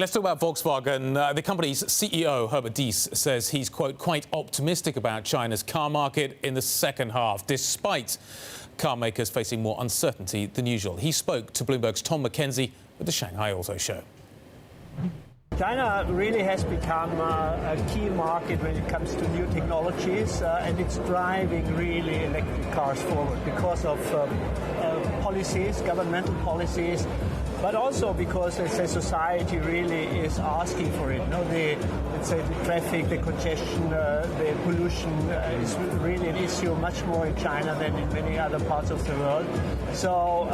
Let's talk about Volkswagen. The company's CEO, Herbert Diess, says he's, quote, quite optimistic about China's car market in the second half, despite car makers facing more uncertainty than usual. He spoke to Bloomberg's Tom Mackenzie at the Shanghai Auto Show. China really has become a key market when it comes to new technologies, and it's driving really electric cars forward because of policies, governmental policies, but also because, let's say, society really is asking for it. Let's say the traffic, the congestion, the pollution is really an issue much more in China than in many other parts of the world. So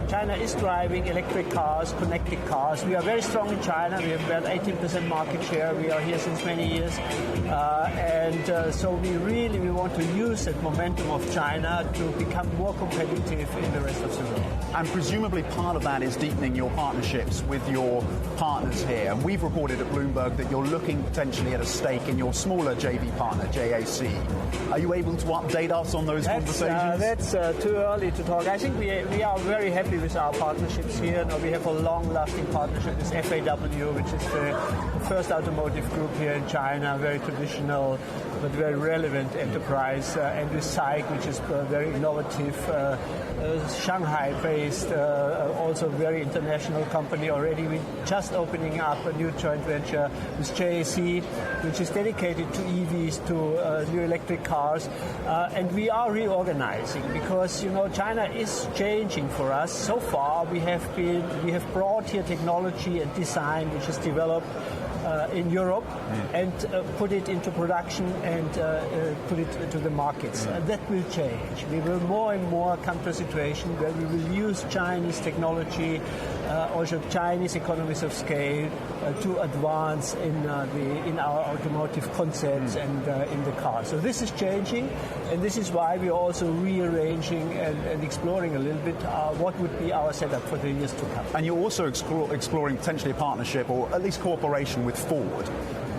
China is driving electric cars, connected cars. We are very strong in China. We have about 18% market share. We are here since many years. So we want to use that momentum of China to become more competitive in the rest of the world. And presumably part of that is deepening your partnerships with your partners here. And we've reported at Bloomberg that you're looking potentially at a stake in your smaller JV partner, JAC. Are you able to update us on those conversations? That's too early to talk. I think we are very happy with our partnerships here. We have a long-lasting partnership with FAW, which is the first automotive group here in China, very traditional but very relevant enterprise, and with SAIC, which is very innovative, Shanghai-based, also very international company already. We're just opening up a new joint venture with JAC, which is dedicated to EVs, to new electric cars, and we are reorganizing because China is changing for us. So far, we have brought here technology and design which is developed in Europe and put it into production and put it to the markets. That will change. We will more and more come to a situation where we will use Chinese technology, also Chinese economies of scale, to advance in our automotive concepts and in the car. So this is changing, and this is why we are also rearranging and exploring a little bit what would be our setup for the years to come. And you're also exploring potentially a partnership or at least cooperation with Ford.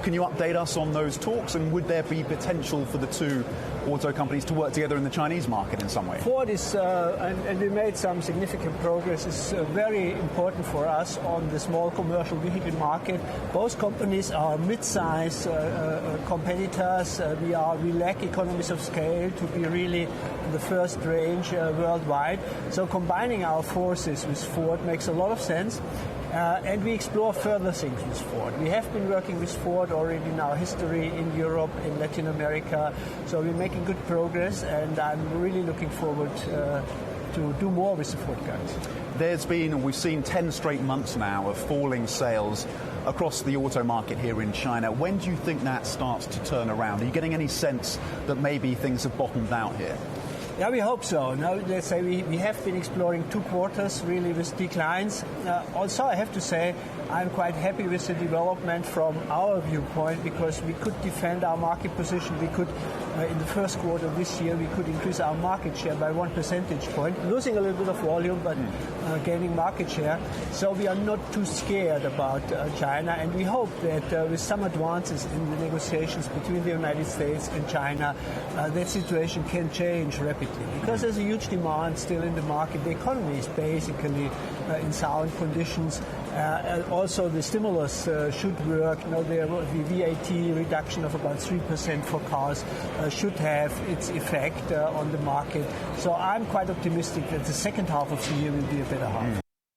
Can you update us on those talks, and would there be potential for the two auto companies to work together in the Chinese market in some way? Ford is, and we made some significant progress, is very important for us on the small commercial vehicle market. Both companies are mid-size competitors. We lack economies of scale to be really the first range worldwide. So combining our forces with Ford makes a lot of sense. And we explore further things with Ford. We have been working with Ford already in our history in Europe, in Latin America. So we're making good progress, and I'm really looking forward to do more with the Ford guys. We've seen 10 straight months now of falling sales across the auto market here in China. When do you think that starts to turn around? Are you getting any sense that maybe things have bottomed out here? Yeah, we hope so. Now, let's say we have been exploring 2 quarters really with declines. Also, I have to say I'm quite happy with the development from our viewpoint because we could defend our market position. We could, in the first quarter of this year, we could increase our market share by 1 percentage point, losing a little bit of volume, but gaining market share. So we are not too scared about China, and we hope that with some advances in the negotiations between the United States and China, that situation can change rapidly. Because there's a huge demand still in the market. The economy is basically in sound conditions. Also, the stimulus should work. The VAT reduction of about 3% for cars should have its effect on the market. So I'm quite optimistic that the second half of the year will be a better half.